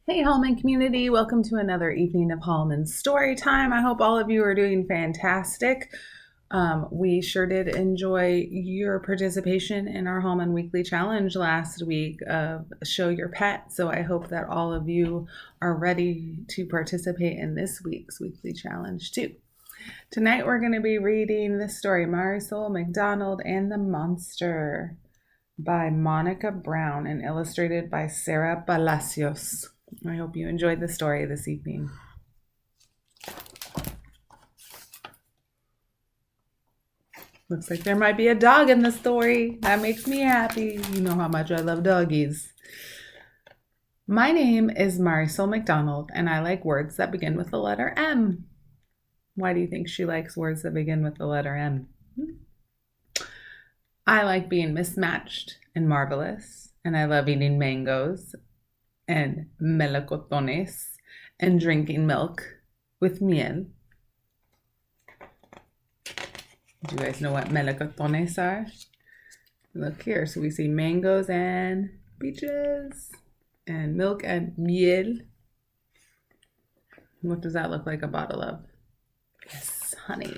Hey, Hallman community, welcome to another evening of Hallman story time. I hope all of you are doing fantastic. We sure did enjoy your participation in our Hallman Weekly Challenge last week of Show Your Pet. So I hope that all of you are ready to participate in this week's Weekly Challenge too. Tonight we're going to be reading the story Marisol, McDonald, and the Monster by Monica Brown and illustrated by Sarah Palacios. I hope you enjoyed the story this evening. Looks like there might be a dog in the story. That makes me happy. You know how much I love doggies. My name is Marisol McDonald, and I like words that begin with the letter M. Why do you think she likes words that begin with the letter M? I like being mismatched and marvelous, and I love eating mangoes and melocotones and drinking milk with miel. Do you guys know what melocotones are? Look here. So we see mangoes and peaches and milk and miel. What does that look like a bottle of? Yes, honey.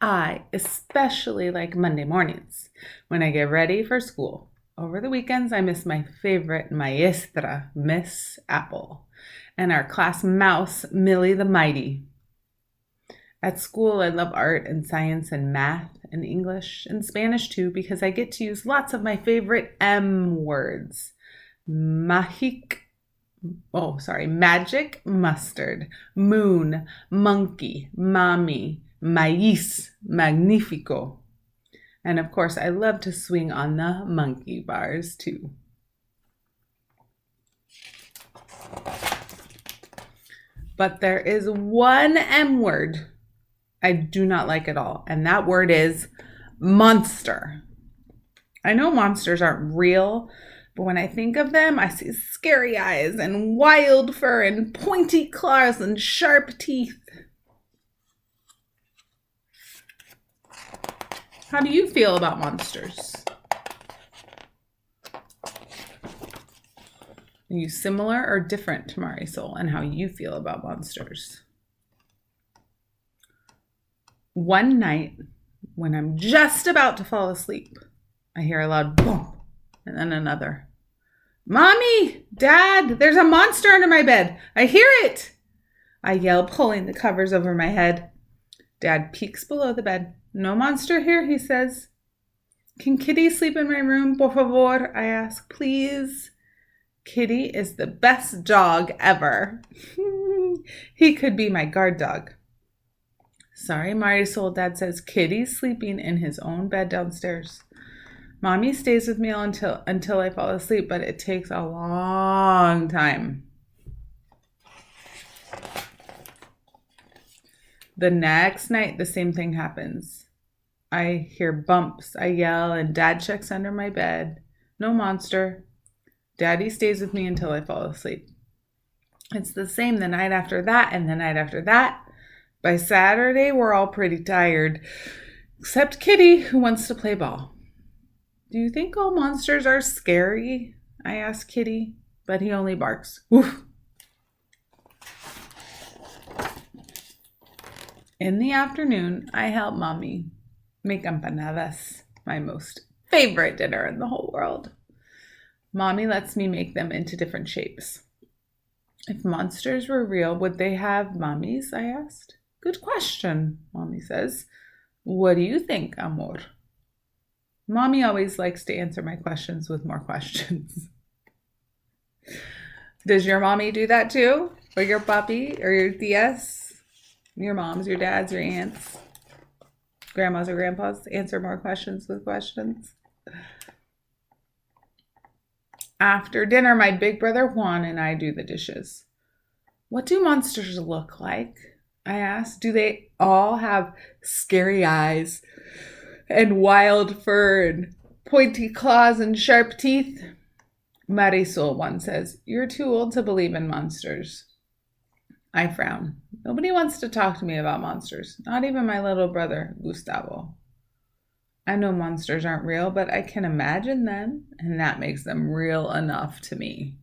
I especially like Monday mornings when I get ready for school. Over the weekends, I miss my favorite maestra, Miss Apple, and our class mouse, Millie the Mighty. At school, I love art and science and math and English and Spanish too because I get to use lots of my favorite M words. Magic, mustard, moon, monkey, mommy, maíz, magnifico. And of course, I love to swing on the monkey bars too. But there is one M word I do not like at all, and that word is monster. I know monsters aren't real, but when I think of them, I see scary eyes and wild fur and pointy claws and sharp teeth. How do you feel about monsters? Are you similar or different to Marisol and how you feel about monsters? One night, when I'm just about to fall asleep, I hear a loud boom and then another. Mommy, Dad, there's a monster under my bed. I hear it. I yell, pulling the covers over my head. Dad peeks below the bed. No monster here, he says. Can Kitty sleep in my room, por favor? I ask, please. Kitty is the best dog ever. He could be my guard dog. Sorry, Marisol, Dad says. Kitty's sleeping in his own bed downstairs. Mommy stays with me until I fall asleep, but it takes a long time. The next night, the same thing happens. I hear bumps. I yell, and Dad checks under my bed. No monster. Daddy stays with me until I fall asleep. It's the same the night after that and the night after that. By Saturday, we're all pretty tired, except Kitty, who wants to play ball. Do you think all monsters are scary? I ask Kitty, but he only barks. Woof. In the afternoon, I help Mommy make empanadas, my most favorite dinner in the whole world. Mommy lets me make them into different shapes. If monsters were real, would they have mommies? I asked. Good question, Mommy says. What do you think, amor? Mommy always likes to answer my questions with more questions. Does your mommy do that too? Or your papi? Or your tias? Your moms, your dads, your aunts, grandmas or grandpas answer more questions with questions. After dinner, my big brother Juan and I do the dishes. What do monsters look like? I asked. Do they all have scary eyes and wild fur and pointy claws and sharp teeth? Marisol, one says, you're too old to believe in monsters. I frown. Nobody wants to talk to me about monsters, not even my little brother, Gustavo. I know monsters aren't real, but I can imagine them, and that makes them real enough to me.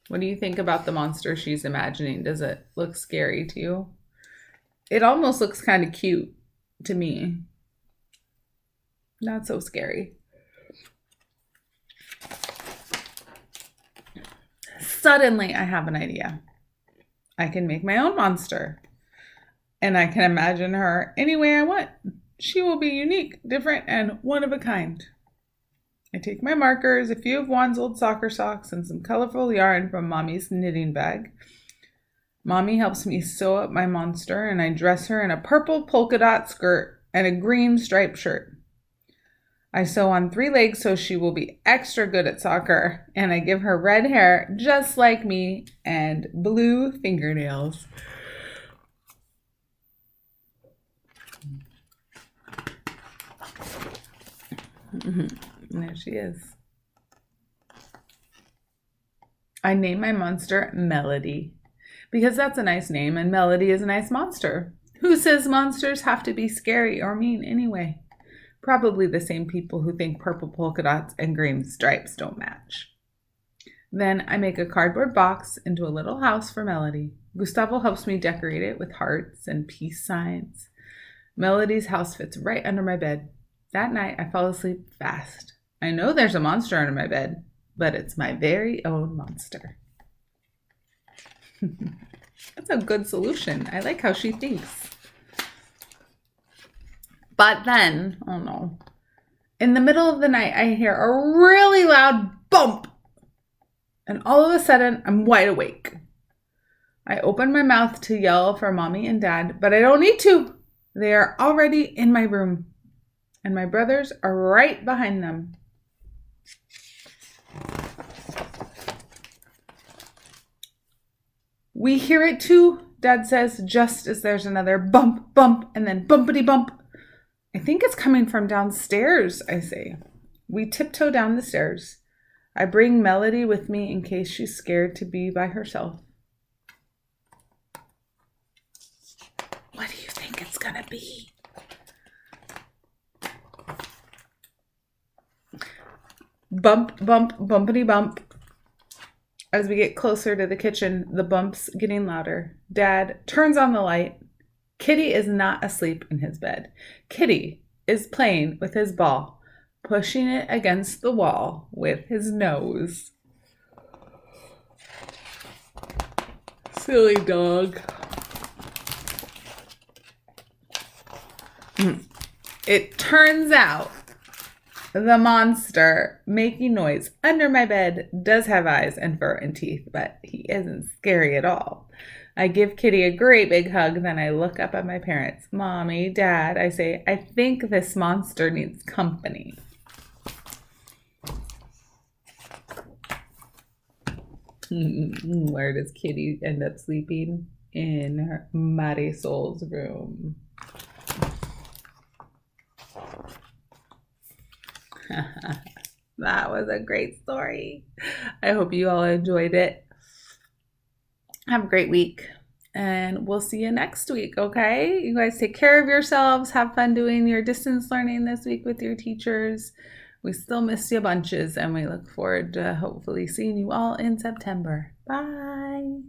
What do you think about the monster she's imagining? Does it look scary to you? It almost looks kind of cute to me. Not so scary. Suddenly, I have an idea. I can make my own monster, and I can imagine her any way I want. She will be unique, different, and one of a kind. I take my markers, a few of Juan's old soccer socks, and some colorful yarn from Mommy's knitting bag. Mommy helps me sew up my monster, and I dress her in a purple polka dot skirt and a green striped shirt. I sew on 3 legs so she will be extra good at soccer, and I give her red hair just like me and blue fingernails. There she is. I name my monster Melody because that's a nice name and Melody is a nice monster. Who says monsters have to be scary or mean anyway? Probably the same people who think purple polka dots and green stripes don't match. Then I make a cardboard box into a little house for Melody. Gustavo helps me decorate it with hearts and peace signs. Melody's house fits right under my bed. That night I fall asleep fast. I know there's a monster under my bed, but it's my very own monster. That's a good solution. I like how she thinks. But then, oh no, in the middle of the night, I hear a really loud bump. And all of a sudden, I'm wide awake. I open my mouth to yell for Mommy and Dad, but I don't need to. They are already in my room. And my brothers are right behind them. We hear it too, Dad says, just as there's another bump, bump, and then bumpity bump. I think it's coming from downstairs, I say. We tiptoe down the stairs. I bring Melody with me in case she's scared to be by herself. What do you think it's gonna be? Bump, bump, bumpity bump. As we get closer to the kitchen, the bump's getting louder. Dad turns on the light. Kitty is not asleep in his bed. Kitty is playing with his ball, pushing it against the wall with his nose. Silly dog. It turns out the monster making noise under my bed does have eyes and fur and teeth, but he isn't scary at all. I give Kitty a great big hug, then I look up at my parents. Mommy, Dad, I say, I think this monster needs company. Where does Kitty end up sleeping? In her Marisol's room. That was a great story. I hope you all enjoyed it. Have a great week, and we'll see you next week, okay? You guys take care of yourselves. Have fun doing your distance learning this week with your teachers. We still miss you bunches, and we look forward to hopefully seeing you all in September. Bye.